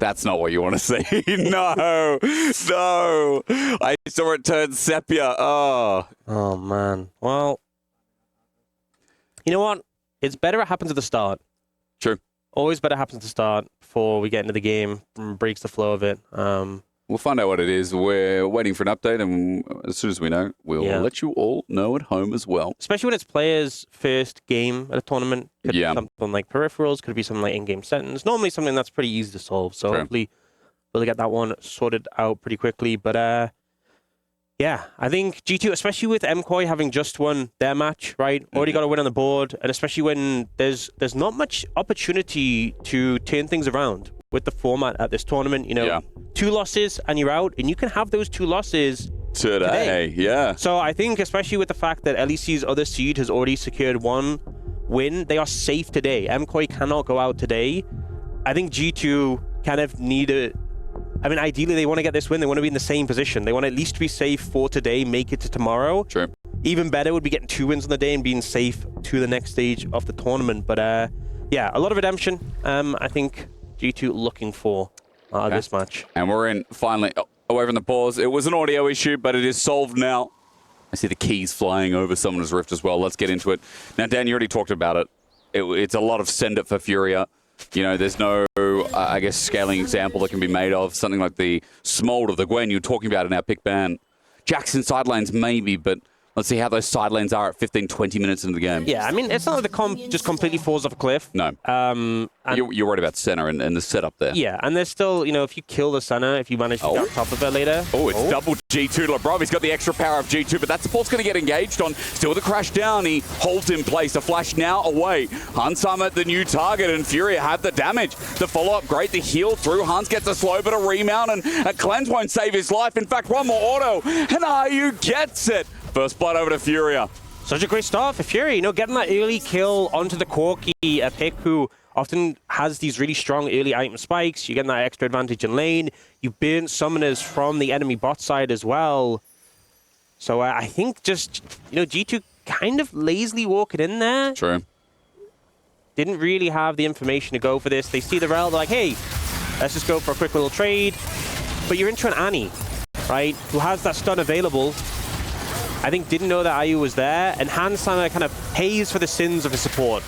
That's not what you want to see. No. No. I saw it turn sepia. Oh. Oh, man. Well, you know what? It's better it happens at the start. True. Always better happens at the start before we get into the game and breaks the flow of it. We'll find out what it is. We're waiting for an update, and as soon as we know, we'll let you all know at home as well. Especially when it's players' first game at a tournament. Could be something like peripherals, could be something like in-game settings. Normally something that's pretty easy to solve. So hopefully we'll get that one sorted out pretty quickly. But yeah, I think G2, especially with MKOI having just won their match, right? Already got a win on the board, and especially when there's not much opportunity to turn things around with the format at this tournament. You know, 2 losses and you're out, and you can have those 2 losses today. Yeah. So I think, especially with the fact that LEC's other seed has already secured 1 win, they are safe today. MKOI cannot go out today. I think G2 kind of need I mean, ideally, they want to get this win. They want to be in the same position. They want to at least be safe for today, make it to tomorrow. True. Even better would be getting 2 wins on the day and being safe to the next stage of the tournament. But yeah, a lot of redemption, I think G2 looking for this match. And we're in, finally, away from the pause. It was an audio issue, but it is solved now. I see the keys flying over Summoner's Rift as well. Let's get into it. Now, Dan, you already talked about it. It's a lot of send it for FURIA. You know, there's no, I guess, scaling example that can be made of something like the Smold of the Gwen you're talking about in our pick ban. Jackson side lanes, maybe, but let's see how those side lanes are at 15, 20 minutes into the game. Yeah, I mean, it's not like the comp just completely falls off a cliff. No. You're worried about center and the setup there. Yeah, and there's still, you know, if you kill the center, if you manage to get on top of it later. Oh, it's double G2 to LeBron. He's got the extra power of G2, but that support's going to get engaged on. Still the crash down. He holds in place. A flash now away. Hansheimer, the new target, and FURIA have the damage. The follow-up, great. The heal through. Hans gets a slow but a remount, and a cleanse won't save his life. In fact, one more auto, and Ayu gets it. First blood over to FURIA. Such a great start for FURIA. You know, getting that early kill onto the Corki, a pick who often has these really strong early item spikes. You're getting that extra advantage in lane. You burn summoners from the enemy bot side as well. So I think just, you know, G2 kind of lazily walking in there. True. Didn't really have the information to go for this. They see the rel, they're like, hey, let's just go for a quick little trade. But you're into an Annie, right, who has that stun available. I think didn't know that Ayu was there, and Hansheimer kind of pays for the sins of his support.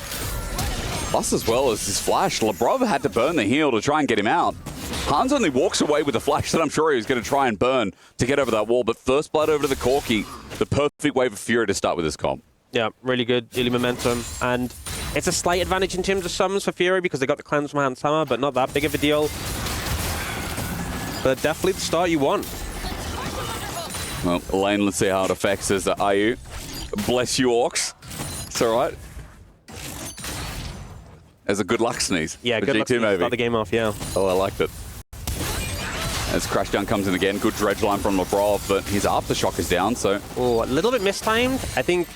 Plus, as well as his flash, Lebrov had to burn the heal to try and get him out. Hans only walks away with a flash that I'm sure he was going to try and burn to get over that wall, but first blood over to the Corki, the perfect way for FURIA to start with this comp. Yeah, really good early momentum, and it's a slight advantage in terms of summons for FURIA because they got the cleanse from Hansheimer, but not that big of a deal. But definitely the start you want. Well, Elaine, let's see how it affects us. Ayu, bless you, Orcs. It's all right. As a good luck sneeze. Yeah, good luck sneeze to start the game off, yeah. Oh, I liked it. As Crashdown comes in again, good dredge line from Lebrov, but his aftershock is down, so... Oh, a little bit mistimed. I think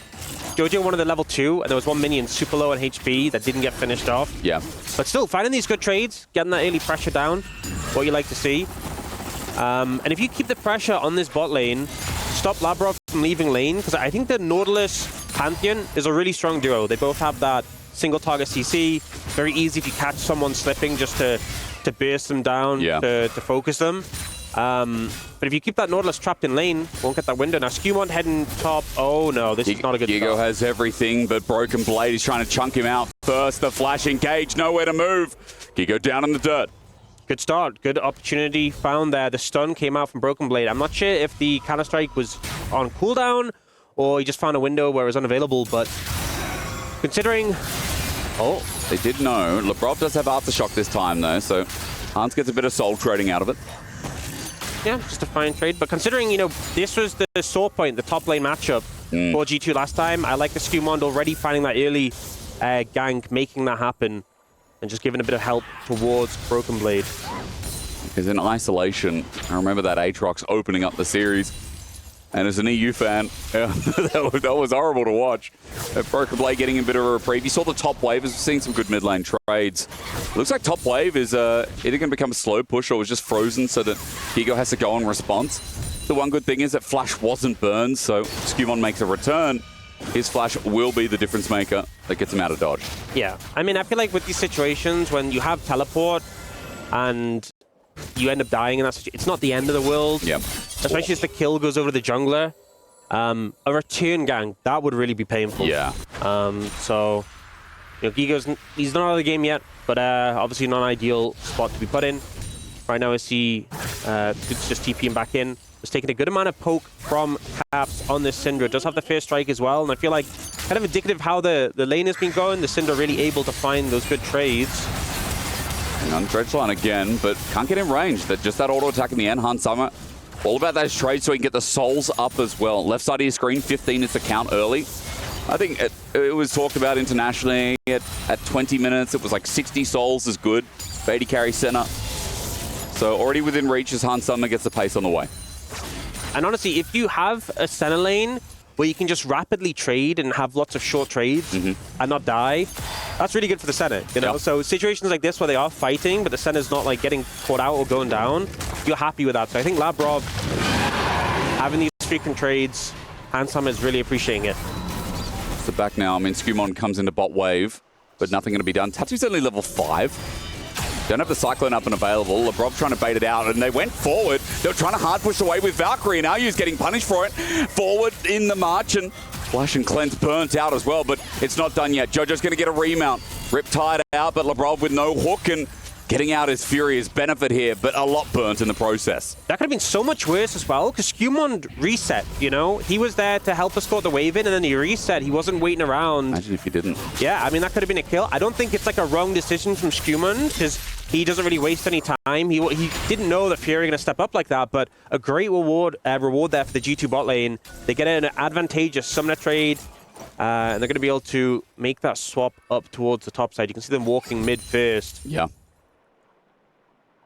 Jojo wanted the level 2, and there was one minion super low on HP that didn't get finished off. Yeah. But still, finding these good trades, getting that early pressure down, what you like to see. And if you keep the pressure on this bot lane, stop Labrov from leaving lane, because I think the Nautilus Pantheon is a really strong duo. They both have that single target CC. Very easy if you catch someone slipping just to burst them down, to focus them. But if you keep that Nautilus trapped in lane, won't get that window. Now, Skewmont heading top. Oh, no, this is not a good Gigo start. has everything, but Broken Blade is trying to chunk him out first. The flash engage, nowhere to move. Gigo down in the dirt. Good start. Good opportunity found there. The stun came out from Broken Blade. I'm not sure if the counter-strike was on cooldown or he just found a window where it was unavailable, but considering... Oh, they did know. Lebrov does have Aftershock this time, though, so Hans gets a bit of soul trading out of it. Yeah, just a fine trade. But considering, you know, this was the sore point, the top lane matchup for G2 last time, I like the Skewmond already finding that early gank, making that happen, and just giving a bit of help towards Broken Blade. Because in isolation, I remember that Aatrox opening up the series. And as an EU fan, that was horrible to watch. Broken Blade getting a bit of a reprieve. You saw the top wave is seeing some good mid lane trades. Looks like top wave is either going to become a slow push or was just frozen so that Gigo has to go on response. The one good thing is that Flash wasn't burned, so Skewmon makes a return. His Flash will be the difference maker that gets him out of dodge. Yeah, I mean, I feel like with these situations, when you have teleport and you end up dying in that situation. It's not the end of the world. Yep. Especially if the kill goes over to the jungler. A return gank, that would really be painful. Yeah. So, you know, Gigo's, he's not out of the game yet, but obviously not an ideal spot to be put in. Right now I see Dude's just TPing back in. It's taking a good amount of poke from Caps on this Syndra. Does have the first strike as well, and I feel like kind of indicative of how the lane has been going. The Syndra really able to find those good trades. On Dredgeline again, but can't get in range. Just that auto attack in the end. Hans Summer, all about those trades so he can get the souls up as well. Left side of your screen, 15 is the count early. I think it was talked about internationally at 20 minutes. It was like 60 souls is good. Beatty carry center. So already within reach as Hans Summer gets the pace on the way. And honestly, if you have a center lane where you can just rapidly trade and have lots of short trades and not die, that's really good for the center, you know? Yep. So situations like this where they are fighting, but the center's not like getting caught out or going down, you're happy with that. So I think Labrov having these frequent trades, Handsome is really appreciating it. It's the back now. I mean, Skumon comes into bot wave, but nothing going to be done. Tattoo's only level 5. Don't have the Cyclone up and available. Labrov trying to bait it out, and they went forward. They were trying to hard push away with Valkyrie, and Ayu's getting punished for it. Forward in the march, and Flash and Cleanse burnt out as well, but it's not done yet. Jojo's going to get a remount. Riptide out, but Labrov with no hook, and getting out his Furia's benefit here, but a lot burnt in the process. That could have been so much worse as well, because Skumond reset, you know? He was there to help escort the wave in, and then he reset. He wasn't waiting around. Imagine if he didn't. Yeah, I mean, that could have been a kill. I don't think it's like a wrong decision from Skumond, because he doesn't really waste any time. He didn't know that Furia going to step up like that, but a great reward there for the G2 bot lane. They get an advantageous summoner trade, and they're going to be able to make that swap up towards the top side. You can see them walking mid first. Yeah.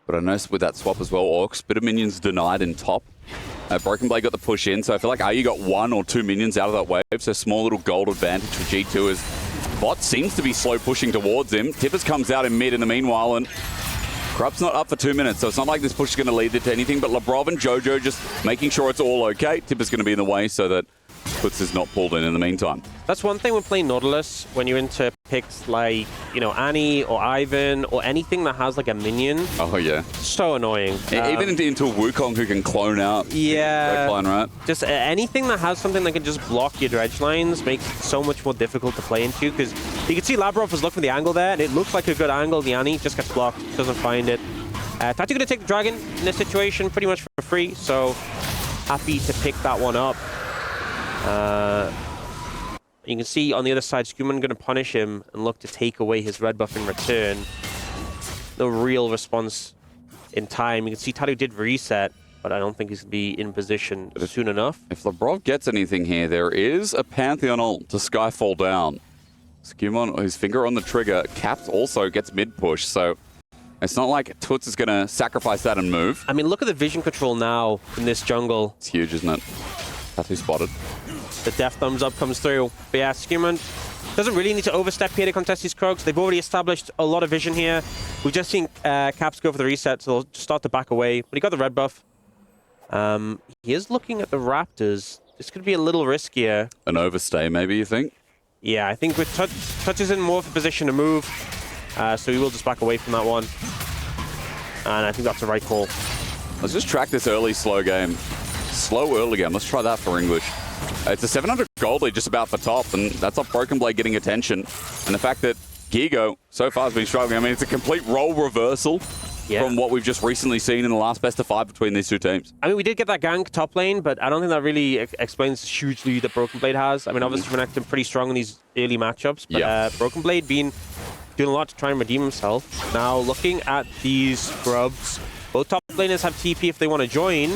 But I noticed with that swap as well, Orcs, bit of minions denied in top. Broken Blade got the push in, so I feel like Ayu got 1 or 2 minions out of that wave, so small little gold advantage for G2 as bot seems to be slow pushing towards him. Tippers comes out in mid in the meanwhile, and Corrupt's not up for 2 minutes, so it's not like this push is going to lead to anything, but Labrov and Jojo just making sure it's all okay. Tipper's going to be in the way so that Puts is not pulled in the meantime. That's one thing when playing Nautilus, when you're into picks like, you know, Annie or Ivan or anything that has like a minion. Oh, yeah. So annoying. Even into a Wukong who can clone out. Yeah. Line, right? Just anything that has something that can just block your dredge lines makes it so much more difficult to play into, because you can see Labrov was looking for the angle there, and it looks like a good angle. The Annie just gets blocked, doesn't find it. Tati gonna take the dragon in this situation pretty much for free, so happy to pick that one up. You can see on the other side, Skumon going to punish him and look to take away his red buff in return. No real response in time. You can see Tatu did reset, but I don't think he's going to be in position soon enough. If Labrov gets anything here, there is a Pantheon ult to Skyfall down. Skumon, his finger on the trigger. Caps also gets mid-push, so it's not like Toots is going to sacrifice that and move. I mean, look at the vision control now in this jungle. It's huge, isn't it? Tatu spotted. The death thumbs up comes through. But yeah, Skumon doesn't really need to overstep here to contest these Krogs. They've already established a lot of vision here. We've just seen Caps go for the reset, so they'll start to back away. But he got the red buff. He is looking at the Raptors. This could be a little riskier. An overstay, maybe, you think? Yeah, I think with Touch is in more of a position to move. So he will just back away from that one. And I think that's the right call. Let's just track this early slow game. Slow early game. Let's try that for English. It's a 700 gold lead just about for top, and that's off Broken Blade getting attention. And the fact that Gigo so far has been struggling. I mean, it's a complete role reversal from what we've just recently seen in the last best of 5 between these two teams. I mean, we did get that gank top lane, but I don't think that really explains the huge lead that Broken Blade has. I mean, obviously, Renekton pretty strong in these early matchups, but Broken Blade been doing a lot to try and redeem himself. Now, looking at these scrubs, both top laners have TP if they want to join.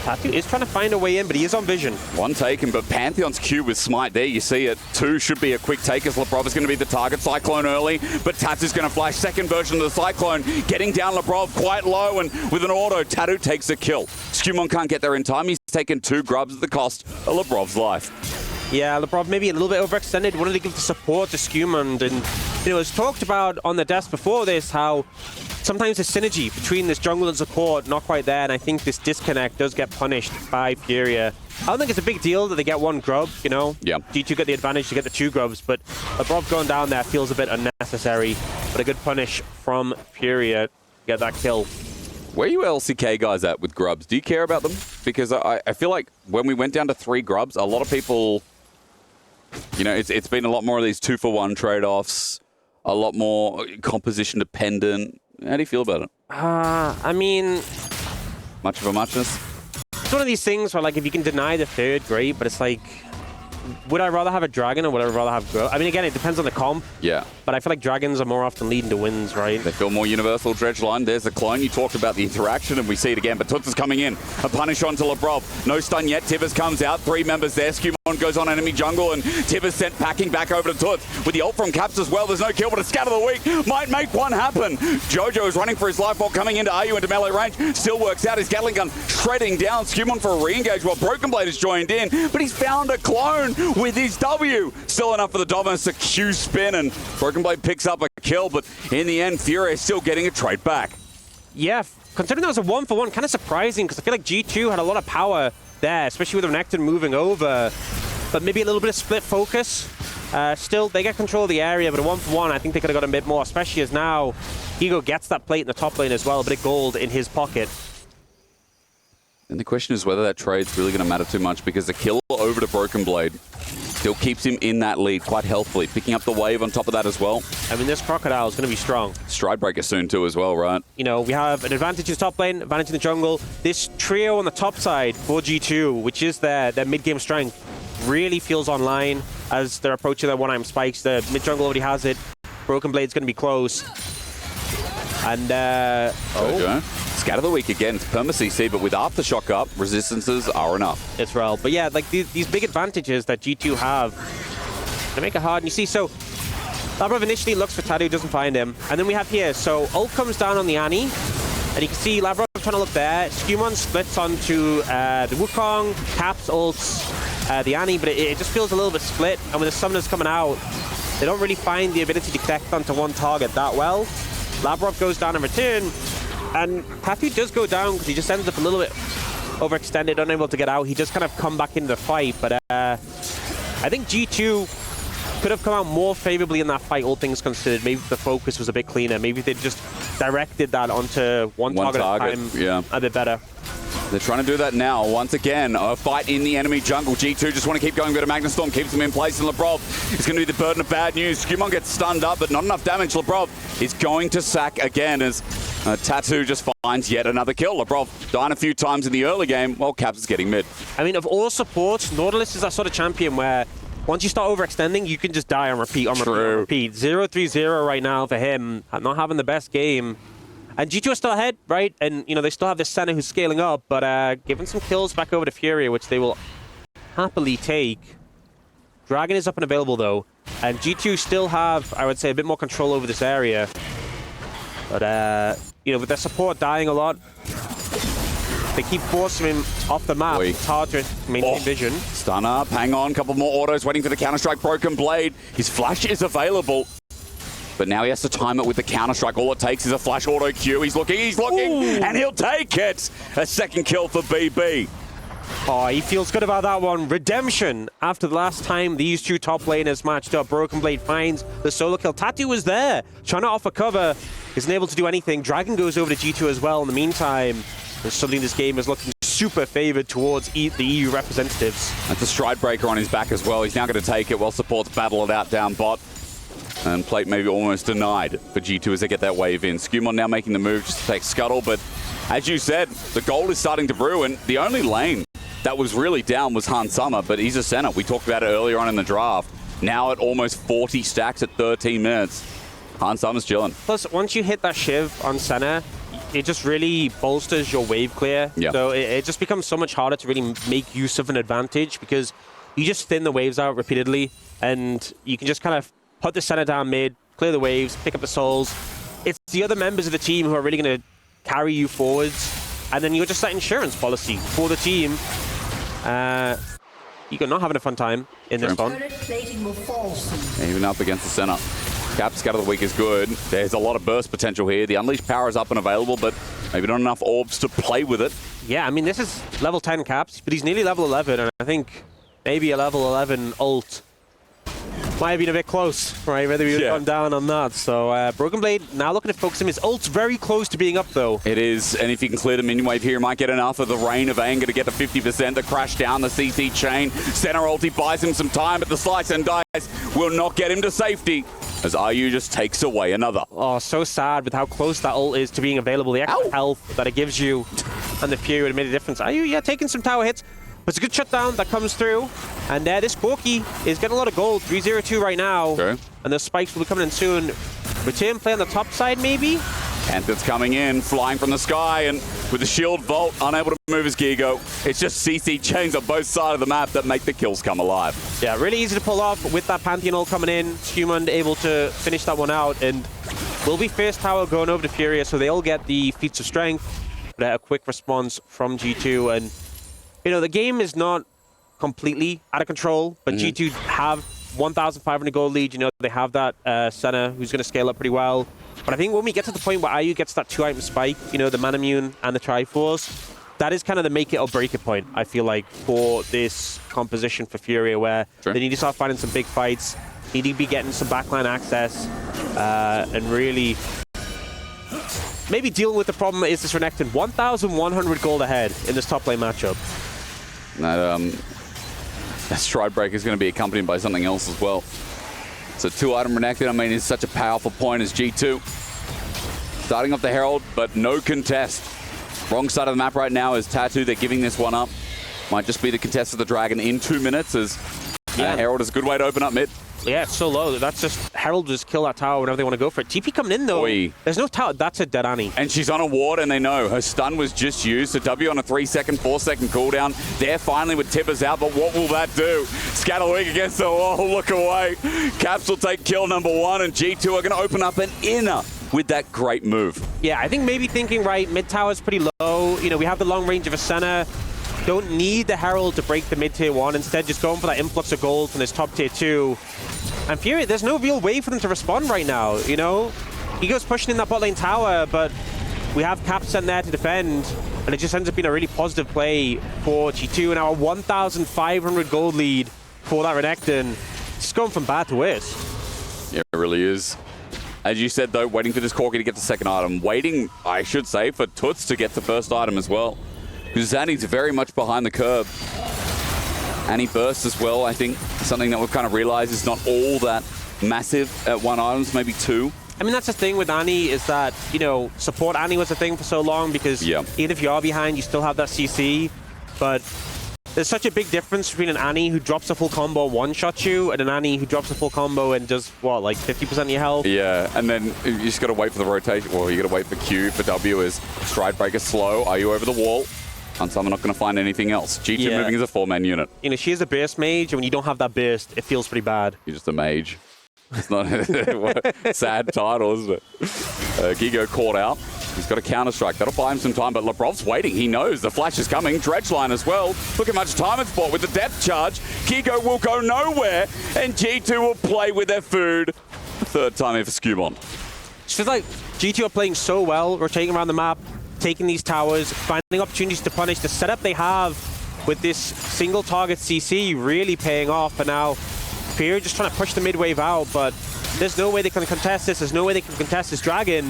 Tatu is trying to find a way in, but he is on vision. One taken, but Pantheon's Q with Smite there. You see it. 2 should be a quick take as Labrov is going to be the target. Cyclone early, but Tatu's going to flash. Second version of the Cyclone, getting down Labrov quite low, and with an auto, Tatu takes the kill. Skumon can't get there in time. He's taken 2 grubs at the cost of Labrov's life. Yeah, Labrov maybe a little bit overextended. Wanted to give the support to Skumon, and you know, it's talked about on the desk before this how sometimes the synergy between this jungle and support not quite there, and I think this disconnect does get punished by FURIA. I don't think it's a big deal that they get 1 grub, you know? Yeah. G2 get the advantage to get the 2 grubs, but Labrov going down there feels a bit unnecessary, but a good punish from FURIA to get that kill. Where are you LCK guys at with grubs? Do you care about them? Because I feel like when we went down to 3 grubs, a lot of people, you know, it's been a lot more of these 2-for-1 trade-offs, a lot more composition dependent. How do you feel about it? I mean... Much of a muchness? It's one of these things where, like, if you can deny the third, great, but it's like... Would I rather have a dragon or would I rather have grub? I mean, again, it depends on the comp. Yeah. But I feel like dragons are more often leading to wins, right? They feel more universal. Dredgeline, there's the clone. You talked about the interaction, and we see it again. But Toots is coming in. A punish onto Labrov. No stun yet. Tibbers comes out. 3 members there. Skewmon goes on enemy jungle, and Tibbers sent packing back over to Toots. With the ult from Caps as well. There's no kill, but a scatter the week might make one happen. Jojo is running for his life while coming into Ayu into melee range. Still works out. His Gatling gun shredding down. Skewmon for a re-engage while Broken Blade is joined in. But he's found a clone with his W. Still enough for the Dominus to Q spin, and Broken Blade picks up a kill, but in the end, FURIA is still getting a trade back. Yeah, considering that was a 1-for-1, kind of surprising, because I feel like G2 had a lot of power there, especially with Renekton moving over, but maybe a little bit of split focus. Still, they get control of the area, but a 1-for-1, I think they could have got a bit more, especially as now Ego gets that plate in the top lane as well, a bit of gold in his pocket. And the question is whether that trade's really going to matter too much, because the kill over to Broken Blade still keeps him in that lead quite healthily, picking up the wave on top of that as well. I mean, this Crocodile is going to be strong. Stride Breaker soon too as well, right? You know, we have an advantage in the top lane, advantage in the jungle. This trio on the top side for G2, which is their mid-game strength, really feels online as they're approaching their one-item spikes. The mid-jungle already has it. Broken Blade's going to be close. And, oh. Scatter the week again. It's perma CC, but with Aftershock up, resistances are enough. It's real. But yeah, like these big advantages that G2 have, they make it hard. And you see, so Labrov initially looks for Tadu, doesn't find him. And then we have here, so ult comes down on the Annie, and you can see Labrov trying to look there. Skewmon splits onto the Wukong, Caps ults the Annie, but it just feels a little bit split. And with the summoners coming out, they don't really find the ability to connect onto one target that well. Labrov goes down in return, and Tatu does go down because he just ends up a little bit overextended, unable to get out. He just kind of come back into the fight, but I think G2 could have come out more favorably in that fight, all things considered. Maybe the focus was a bit cleaner. Maybe they just directed that onto one target at a time, yeah, a bit better. They're trying to do that now. Once again, a fight in the enemy jungle. G2 just want to keep going, but a Magnastorm keeps them in place, and Labrov is going to be the burden of bad news. Skewmon gets stunned up, but not enough damage. Labrov is going to sack again as Tatu just finds yet another kill. Labrov dying a few times in the early game while Caps is getting mid. I mean, of all supports, Nautilus is that sort of champion where once you start overextending, you can just die on repeat, on repeat, on repeat. 0-3-0 right now for him, not having the best game. And G2 are still ahead, right? And, you know, they still have this center who's scaling up, but giving some kills back over to FURIA, which they will happily take. Dragon is up and available, though. And G2 still have, I would say, a bit more control over this area. But, you know, with their support dying a lot, they keep forcing him off the map. It's hard to maintain vision. Stun up, hang on, couple more autos, waiting for the Counter-Strike. Broken Blade. His flash is available. But now he has to time it with the Counter-Strike. All it takes is a flash auto Q. He's looking, and he'll take it. A second kill for BB. Oh, he feels good about that one. Redemption after the last time these two top laners matched up. Broken Blade finds the solo kill. Tatu was there, trying to offer cover. Isn't able to do anything. Dragon goes over to G2 as well in the meantime. And suddenly this game is looking super favored towards the EU representatives. That's a Stride Breaker on his back as well. He's now going to take it while supports battle it out down bot. And plate maybe almost denied for G2 as they get that wave in. Skewmon now making the move just to take Scuttle, but as you said, the gold is starting to brew, and the only lane that was really down was Han Summer, but he's a center. We talked about it earlier on in the draft. Now at almost 40 stacks at 13 minutes. Han Summer's chilling. Plus, once you hit that Shiv on center, it just really bolsters your wave clear. Yeah. So it just becomes so much harder to really make use of an advantage because you just thin the waves out repeatedly, and you can just kind of put the center down mid, clear the waves, pick up the souls. It's the other members of the team who are really going to carry you forwards. And then you're just that insurance policy for the team. You're not having a fun time in this one. Even up against the center. Caps Scatter the Week is good. There's a lot of burst potential here. The Unleashed power is up and available, but maybe not enough orbs to play with it. Yeah, I mean, this is level 10 Caps, but he's nearly level 11, and I think maybe a level 11 ult might have been a bit close, right? Whether we would have gone down or not. So Broken Blade now looking to focus him. His ult's very close to being up, though. It is, and if you can clear the minion wave here, he might get enough of the Rain of Anger to get to 50%. The crash down the CC chain. Center ulti buys him some time, but the slice and dice will not get him to safety, as IU just takes away another. Oh, so sad with how close that ult is to being available. The extra health that it gives you and the Fury would have made a difference. IU, yeah, taking some tower hits. But it's a good shutdown that comes through. And this Corki is getting a lot of gold. 302 right now. Okay. And the spikes will be coming in soon. Return play on the top side, maybe? Panther's coming in, flying from the sky, and with the shield vault, unable to move his Gigo. It's just CC chains on both sides of the map that make the kills come alive. Yeah, really easy to pull off with that Pantheon ult coming in. Human able to finish that one out. And will be first tower going over to FURIA, so they'll get the feats of strength. But a quick response from G2. And, you know, the game is not completely out of control, but G2 have 1,500 gold lead. You know, they have that Senna who's going to scale up pretty well. But I think when we get to the point where IU gets that 2-item spike, you know, the Manamune and the Triforce, that is kind of the make it or break it point, I feel like, for this composition for FURIA, where they need to start finding some big fights, need to be getting some backline access, and really maybe dealing with the problem is this Renekton. 1,100 gold ahead in this top lane matchup. That Stride Breaker is going to be accompanied by something else as well. It's a 2-item Renekton. I mean, it's such a powerful point as G2. Starting off the Herald, but no contest. Wrong side of the map right now is Tattoo. They're giving this one up. Might just be the contest of the Dragon in 2 minutes, as Herald is a good way to open up mid. Yeah, it's so low. That's just Herald just kill that tower whenever they want to go for it. TP coming in, though. Oy. There's no tower. That's a dead Annie. And she's on a ward, and they know her stun was just used. So W on a 3-second, 4-second cooldown. There finally with Tippers out, but what will that do? Scatterwig against the wall. Look away. Caps will take kill number 1, and G2 are going to open up an inner with that great move. Yeah, I think maybe thinking, right, mid tower's pretty low. You know, we have the long range of a Senna. Don't need the Herald to break the mid-tier 1. Instead, just going for that influx of gold from this top tier 2. And FURIA, there's no real way for them to respond right now, you know? Ego's pushing in that bot lane tower, but we have Caps sent there to defend, and it just ends up being a really positive play for G2. And our 1,500 gold lead for that Renekton. It's going from bad to worse. Yeah, it really is. As you said, though, waiting for this Corki to get the second item. Waiting, I should say, for Toots to get the first item as well. Because Zanny's very much behind the curve. And he bursts as well, I think. Something that we've kind of realized is not all that massive at 1 items, maybe 2. I mean, that's the thing with Annie is that, you know, support Annie was a thing for so long because even if you are behind, you still have that CC. But there's such a big difference between an Annie who drops a full combo one-shot you and an Annie who drops a full combo and does, what, like 50% of your health? Yeah, and then you just got to wait for the rotation. Well, you got to wait for Q, for W as Stride Breaker slow. Are you over the wall? And so I'm not going to find anything else. G2 moving as a 4-man unit. You know, she is a burst mage, and when you don't have that burst, it feels pretty bad. You're just a mage. It's not a sad title, isn't it? Gigo caught out. He's got a counter-strike. That'll buy him some time, but Lebrov's waiting. He knows the flash is coming. Dredgeline as well. Look how much time it's bought with the depth charge. Gigo will go nowhere, and G2 will play with their food. Third time here for Skubon. It feels like G2 are playing so well, rotating around the map, taking these towers, finding opportunities to punish. The setup they have with this single target CC really paying off. And now FURIA just trying to push the mid wave out, but there's no way they can contest this. There's no way they can contest this Dragon.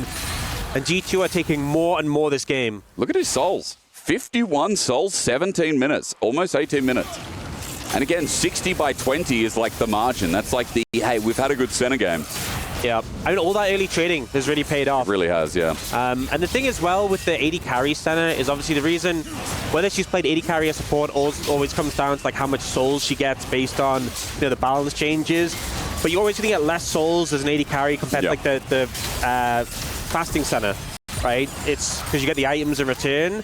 And G2 are taking more and more this game. Look at his souls. 51 souls, 17 minutes, almost 18 minutes. And again, 60 by 20 is like the margin. That's like the, hey, we've had a good center game. Yeah, I mean, all that early trading has really paid off. It really has, yeah. And the thing as well with the AD carry center is obviously the reason whether she's played AD carry or support always comes down to like how much souls she gets based on, you know, the balance changes. But you're always going to get less souls as an AD carry compared to like the fasting center, right? It's because you get the items in return.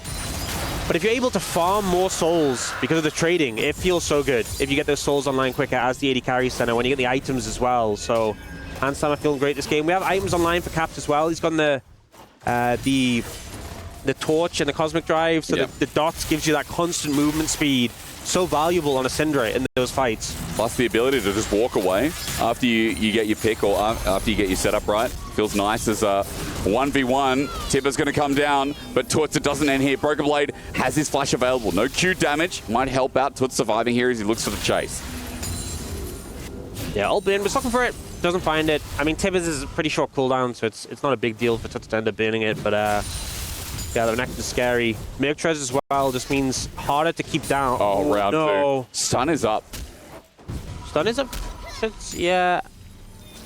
But if you're able to farm more souls because of the trading, it feels so good if you get those souls online quicker as the AD carry center when you get the items as well. So Handsam are feeling great this game. We have items online for Caps as well. He's got the torch and the cosmic drive, so the dots gives you that constant movement speed. So valuable on a Syndra in those fights. Plus the ability to just walk away after you get your pick or after you get your setup right. Feels nice as a 1v1. Tipper's going to come down, but Toots, it doesn't end here. Broken Blade has his flash available. No Q damage. Might help out Toots surviving here as he looks for the chase. Yeah, Alt-Bin was looking for it, doesn't find it. I mean, Tibbers is a pretty short cooldown, so it's not a big deal for Tuts to end up binning it, but yeah, the Renekton is scary. Mirk as well just means harder to keep down. Oh, round two. Stun is up. Stun is up? Yeah.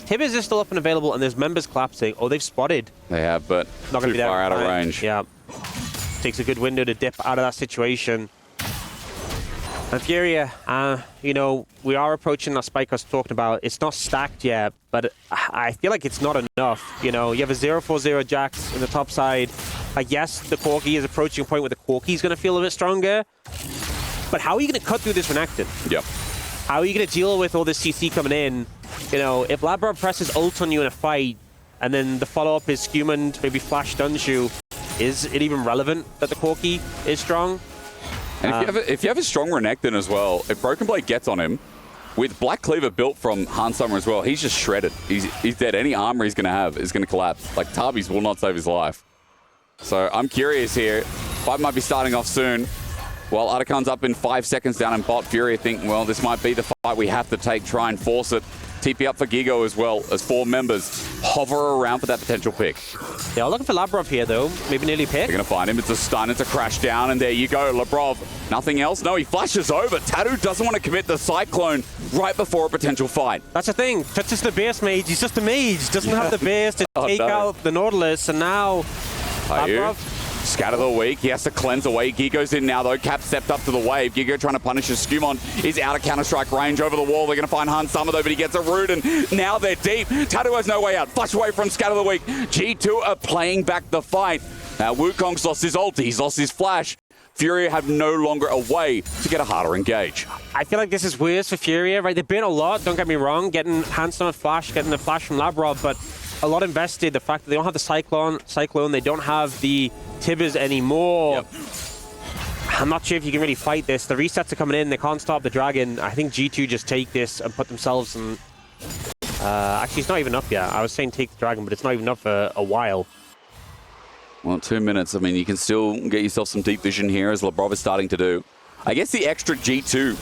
Tibbers is still up and available, and there's members collapsing. Oh, they've spotted. They have, but not too far out of range. Yeah. Takes a good window to dip out of that situation. And FURIA, you know, we are approaching that spike I was talking about. It's not stacked yet, but I feel like it's not enough. You know, you have a 0-4-0 Jax in the top side. Yes, the Corki is approaching a point where the Corki is going to feel a bit stronger. But how are you going to cut through this Renekton? Yep. How are you going to deal with all this CC coming in? You know, if Labrov presses ult on you in a fight, and then the follow-up is Skewman, maybe flash stuns you, is it even relevant that the Corki is strong? And if you have a strong Renekton as well, if Broken Blade gets on him, with Black Cleaver built from Hansummer as well, he's just shredded. He's dead. Any armor he's going to have is going to collapse. Like, Tarbies will not save his life. So I'm curious here. Fight might be starting off soon. While Atakan's up in 5 seconds down in bot, FURIA think, well, this might be the fight we have to take, try and force it. TP up for Gigo as well, as 4 members hover around for that potential pick. They are looking for Labrov here, though. Maybe nearly pick. They're going to find him. It's a stun. It's a crash down. And there you go, Labrov. Nothing else? No, he flashes over. Tattoo doesn't want to commit the Cyclone right before a potential fight. That's the thing. That's just the base mage. He's just a mage. Doesn't have the base to take out the Nautilus. And now Labrov... Scatter the weak. He has to cleanse away. Gigo's in now, though. Cap stepped up to the wave. Gigo trying to punish his Skewmon. Is out of Counter-Strike range over the wall. They're going to find Hansummer, though, but he gets a root, and now they're deep. Tattoo has no way out. Flash away from Scatter the weak. G2 are playing back the fight. Now, Wukong's lost his ulti. He's lost his flash. FURIA have no longer a way to get a harder engage. I feel like this is worse for FURIA, right? They've been a lot, don't get me wrong, getting Hansummer flash, getting the flash from Labrov, but a lot invested. The fact that they don't have the Cyclone, they don't have the Tibbers anymore. Yep. I'm not sure if you can really fight this. The resets are coming in. They can't stop the Dragon. I think G2 just take this and put themselves in... actually, it's not even up yet. I was saying take the Dragon, but it's not even up for a while. Well, 2 minutes. I mean, you can still get yourself some deep vision here, as Labrov is starting to do. I guess the extra G2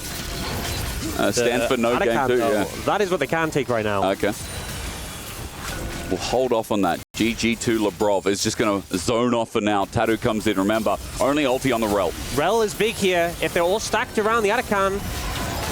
stands for no game 2. Yeah. That is what they can take right now. Okay. We'll hold off on that. GG2 Labrov is just going to zone off for now. Tattoo comes in, remember, only ulti on the Rel. Rel is big here. If they're all stacked around the Atakan.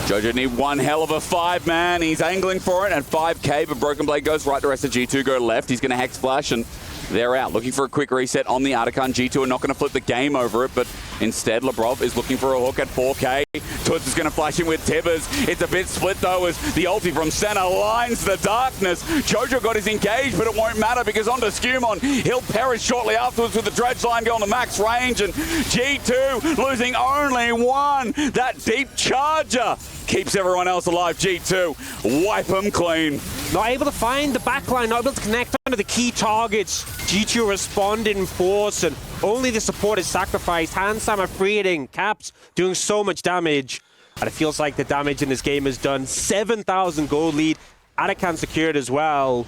Jojo need one hell of a 5, man. He's angling for it at 5k, but Broken Blade goes right. The rest of G2 go left. He's going to Hex Flash, and they're out. Looking for a quick reset on the Atakan. G2 are not going to flip the game over it, but instead Labrov is looking for a hook at 4k. Toots is going to flash in with Tibbers. It's a bit split, though, as the ulti from center lines the darkness. Jojo got his engage, but it won't matter because onto Skewmon. He'll perish shortly afterwards with the dredge line going to max range, and G2 losing only 1. That deep charger keeps everyone else alive. G2 wipe them clean. Not able to find the backline, not able to connect onto the key targets. G2 respond in force, and only the support is sacrificed. Hansummer freeing, Caps doing so much damage. And it feels like the damage in this game is done. 7,000 gold lead. Atakan secured as well.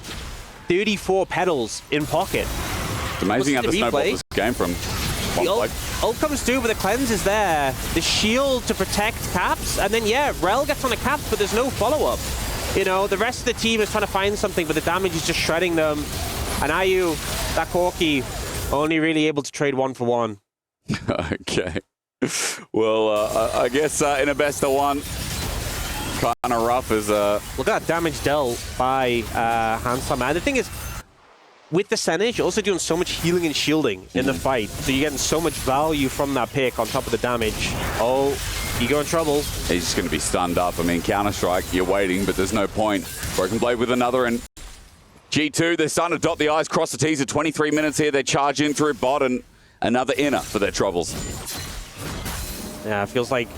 34 pedals in pocket. It's amazing how the snowball this game from the ult comes through, but the cleanse is there. The shield to protect Caps, and then, yeah, Rel gets on the Caps, but there's no follow-up. You know, the rest of the team is trying to find something, but the damage is just shredding them. And Ayu, that Corki, only really able to trade 1 for 1. Okay. Well, I guess in a best of 1, kind of rough as... Look at that damage dealt by Hansummer. And the thing is, with the Senate, you're also doing so much healing and shielding in the fight. So you're getting so much value from that pick on top of the damage. Oh, you go in trouble. He's just going to be stunned up. I mean, Counter-Strike, you're waiting, but there's no point. Broken Blade with another, and G2, they're starting to dot the I's, cross the T's at 23 minutes here. They charge in through bot, and another inner for their troubles. Yeah, it feels like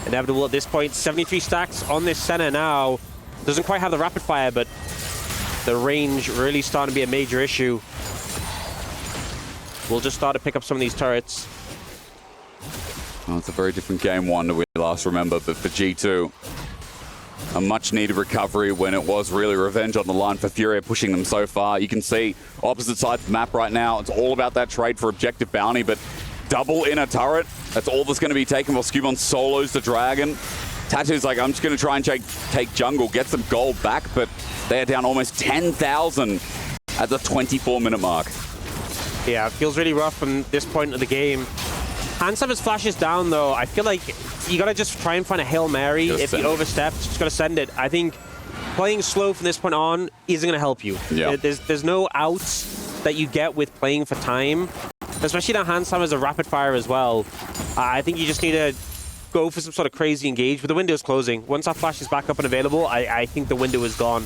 inevitable at this point. 73 stacks on this center now. Doesn't quite have the rapid fire, but the range really starting to be a major issue. We'll just start to pick up some of these turrets. Well, it's a very different game 1 that we last remember, but for G2, a much-needed recovery when it was really revenge on the line for FURIA, pushing them so far. You can see opposite sides of the map right now. It's all about that trade for objective bounty, but double in a turret, that's all that's going to be taken while Skewmon solos the Dragon. Tattoo's like, I'm just going to try and take jungle, get some gold back, but they're down almost 10,000 at the 24-minute mark. Yeah, it feels really rough from this point of the game. Handsaver's flashes down, though. I feel like you got to just try and find a Hail Mary. If you overstep, just got to send it. I think playing slow from this point on isn't going to help you. Yeah. There's no outs that you get with playing for time, especially now Handsaver's a rapid fire as well. I think you just need to go for some sort of crazy engage, but the window's closing. Once that flash is back up and available, I think the window is gone.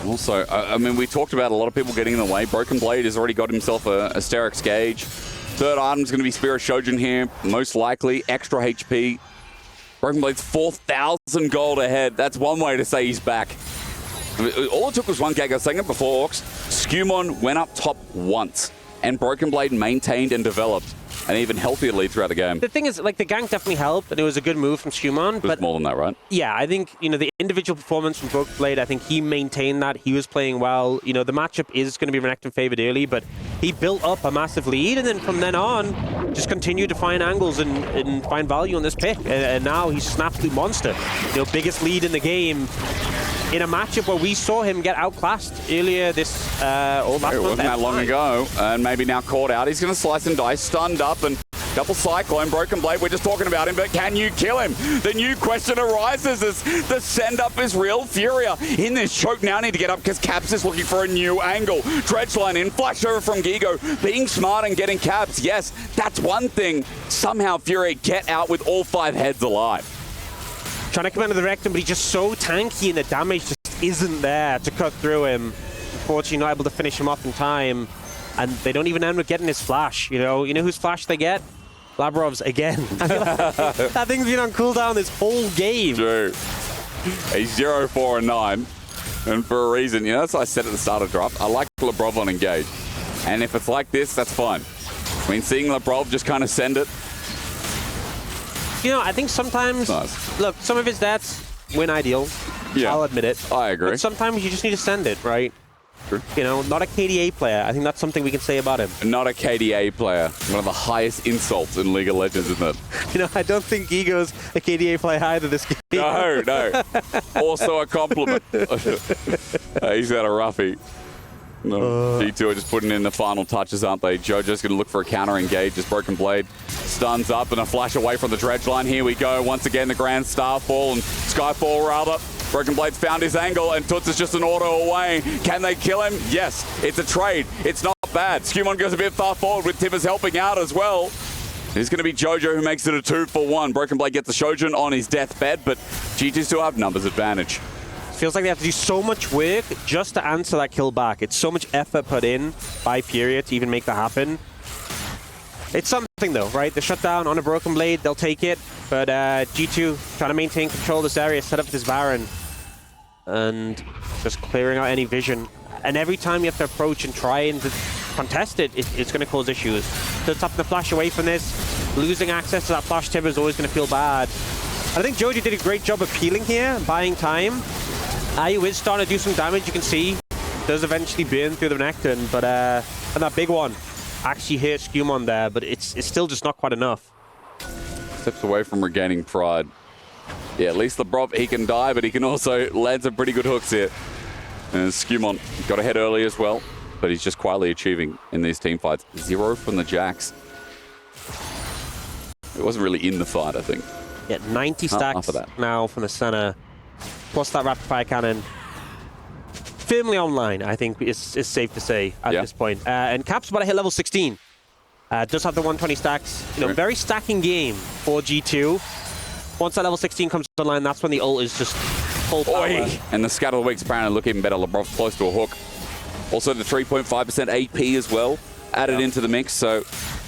Also, I mean, we talked about a lot of people getting in the way. Broken Blade has already got himself a Asterix Gauge. Third item's going to be Spirit Shojin here, most likely. Extra HP. Broken Blade's 4,000 gold ahead. That's one way to say he's back. I mean, all it took was one gag a second before Orcs. Skewmon went up top once, and Broken Blade maintained and developed an even healthier lead throughout the game. The thing is, like, the gank definitely helped, and it was a good move from Skewmon. It was more than that, right? Yeah, I think, you know, the individual performance from Broken Blade, I think he maintained that. He was playing well. You know, the matchup is going to be Renekton favored early, but he built up a massive lead, and then from then on, just continued to find angles and find value on this pick. And now he's an absolute monster. You know, biggest lead in the game in a matchup where we saw him get outclassed earlier this last month. It wasn't that long ago, and maybe now caught out. He's going to slice and dice, stunned up, and double Cyclone, Broken Blade. We're just talking about him, but can you kill him? The new question arises as the send-up is real. FURIA in this choke now need to get up because Caps is looking for a new angle. Dredgeline in, flash over from Gigo. Being smart and getting Caps, yes, that's one thing. Somehow FURIA get out with all 5 heads alive. Trying to come into the rectum, but he's just so tanky and the damage just isn't there to cut through him. Unfortunately, not able to finish him off in time. And they don't even end up getting his flash, you know? You know whose flash they get? Labrov's again. That thing's been on cooldown this whole game. True. He's 0, 4, and 9. And for a reason, you know, that's what I said at the start of draft. I like Labrov on engage. And if it's like this, that's fine. I mean, seeing Labrov just kind of send it. You know, I think sometimes, look, some of his stats win ideal. Yeah, I'll admit it. I agree. But sometimes you just need to send it, right? True. You know, not a KDA player. I think that's something we can say about him. Not a KDA player. One of the highest insults in League of Legends, isn't it? You know, I don't think Gigo's a KDA player either this game. No. Also a compliment. He's got a roughie. No. G2 are just putting in the final touches, aren't they? Jojo's going to look for a counter engage as Broken Blade stuns up and a flash away from the dredge line. Here we go. Once again, the Grand Starfall and Skyfall rather. Broken Blade's found his angle and Toots is just an auto away. Can they kill him? Yes, it's a trade. It's not bad. Skewmon goes a bit far forward with Tibbers helping out as well. It's going to be Jojo who makes it a 2-for-1. Broken Blade gets the Shojin on his deathbed, but G2 still have numbers advantage. Feels like they have to do so much work just to answer that kill back. It's so much effort put in by FURIA to even make that happen. It's something though, right? The shutdown on a Broken Blade, they'll take it. But G2 trying to maintain control of this area, set up this Baron. And just clearing out any vision. And every time you have to approach and try and contest it, it's going to cause issues. So tapping the flash away from this, losing access to that flash tip is always going to feel bad. I think Jojo did a great job of peeling here, buying time. IU is starting to do some damage, you can see. Does eventually burn through the Renekton, but and that big one actually hit Skewmon there, but it's still just not quite enough. Steps away from regaining pride. Yeah, at least Labrov, he can die, but he can also land some pretty good hooks here. And Skewmon got ahead early as well, but he's just quietly achieving in these team fights. 0 from the Jacks. It wasn't really in the fight, I think. Yeah, 90 stacks now from the center. Plus that rapid fire cannon. Firmly online, I think is safe to say at this point. And Cap's about to hit level 16. Does have the 120 stacks. You know, very stacking game for G2. Once that level 16 comes online, that's when the ult is just full power. And the Scatter of the Week's apparently look even better. Labrov's close to a hook. Also the 3.5% AP as well added into the mix. So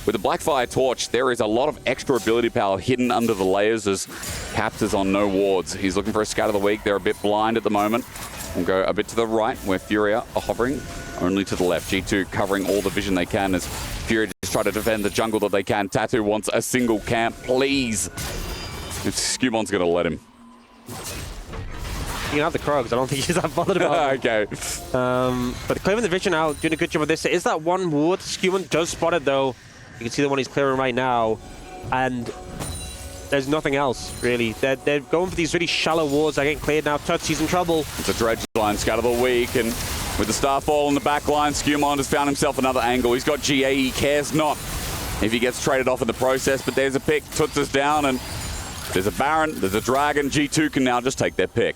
with the Blackfire Torch, there is a lot of extra ability power hidden under the layers as Caps is on no wards. He's looking for a Scatter of the Week. They're a bit blind at the moment. We'll go a bit to the right where FURIA are hovering. Only to the left. G2 covering all the vision they can as FURIA just try to defend the jungle that they can. Tattoo wants a single camp, please. If Skewmon's going to let him. You can have the Krogs. I don't think he's that bothered about it. Okay. But clearing the vision out, doing a good job of this. It is that one ward. Skewmon does spot it, though. You can see the one he's clearing right now. And There's nothing else, really. They're going for these really shallow wards. They're getting cleared now. Tutsy's in trouble. It's a dredge line, scout of the week, and with the Starfall in the back line, Skewmond has found himself another angle. He's got GA, he cares not if he gets traded off in the process, but there's a pick. Tuts is down, and there's a Baron, there's a Dragon. G2 can now just take their pick.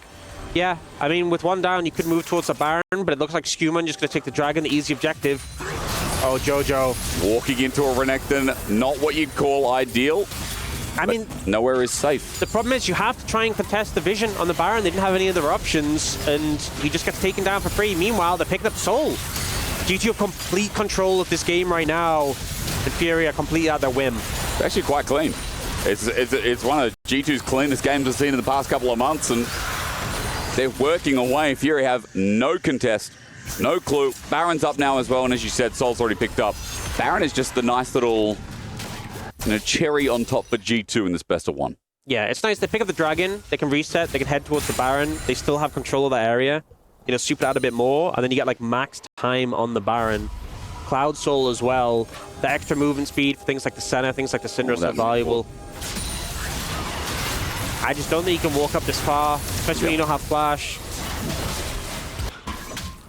Yeah, I mean, with one down, you could move towards the Baron, but it looks like Skewmond just going to take the Dragon, the easy objective. Oh, Jojo. Walking into a Renekton, not what you'd call ideal. I mean, nowhere is safe. The problem is you have to try and contest the vision on the Baron. They didn't have any other options, and he just gets taken down for free. Meanwhile, they're picking up Soul. G2 have complete control of this game right now, and FURIA completely at their whim. It's actually quite clean. It's one of G2's cleanest games I've seen in the past couple of months, and they're working away. FURIA have no contest, no clue. Baron's up now as well, and as you said, Soul's already picked up. Baron is just the nice little cherry on top for G2 in this best of one. Yeah, it's nice. They pick up the Dragon, they can reset, they can head towards the Baron. They still have control of that area. You know, soup it out a bit more, and then you get like max time on the Baron. Cloud Soul as well. The extra movement speed for things like the Senna, things like the Syndra are valuable. I just don't think you can walk up this far, especially when you don't have Flash.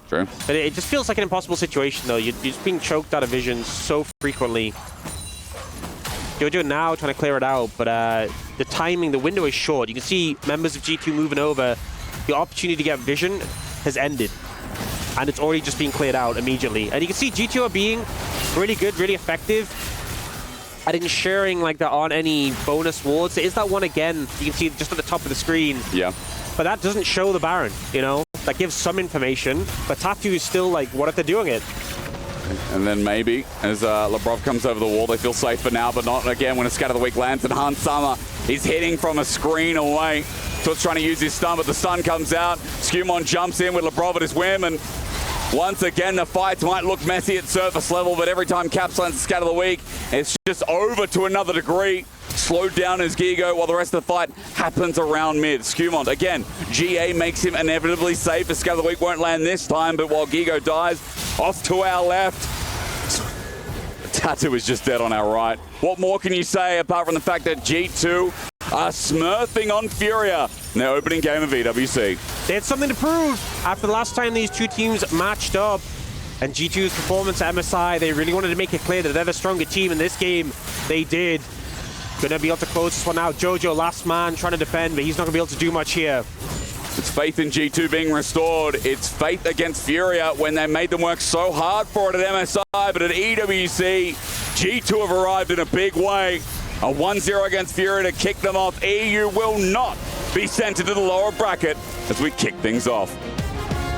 True. But it just feels like an impossible situation, though. You're just being choked out of vision so frequently. Jojo now trying to clear it out, but the timing, the window is short. You can see members of G2 moving over. The opportunity to get vision has ended, and it's already just being cleared out immediately. And you can see G2 are being really good, really effective at ensuring like there aren't any bonus wards. There is that one again, you can see just at the top of the screen. Yeah. But that doesn't show the Baron, you know? That gives some information, but Tattoo is still like, what if they're doing it? And then maybe, as Labrov comes over the wall, they feel safe for now, but not again when a Scatter the Week lands, and Han Sama is hitting from a screen away. Tut's trying to use his stun, but the stun comes out. Skewmond jumps in with Labrov at his whim, and once again, the fights might look messy at surface level, but every time Caps lands a Scatter the Week, it's just over to another degree. Slowed down as Gigo while the rest of the fight happens around mid. Skewmond, again, GA makes him inevitably safe. A Scatter the Week won't land this time, but while Gigo dies, off to our left. Tattoo is just dead on our right. What more can you say apart from the fact that G2 are smurfing on FURIA in their opening game of EWC? They had something to prove after the last time these two teams matched up. And G2's performance at MSI, they really wanted to make it clear that they're the stronger team in this game. They did. Gonna be able to close this one out. Jojo, last man, trying to defend, but he's not gonna be able to do much here. It's faith in G2 being restored. It's faith against FURIA when they made them work so hard for it at MSI, but at EWC, G2 have arrived in a big way. A 1-0 against FURIA to kick them off. EU will not be sent into the lower bracket as we kick things off.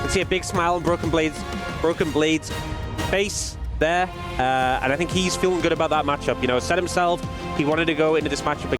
You see a big smile on Broken Blade's face there, and I think he's feeling good about that matchup. You know, said himself, he wanted to go into this matchup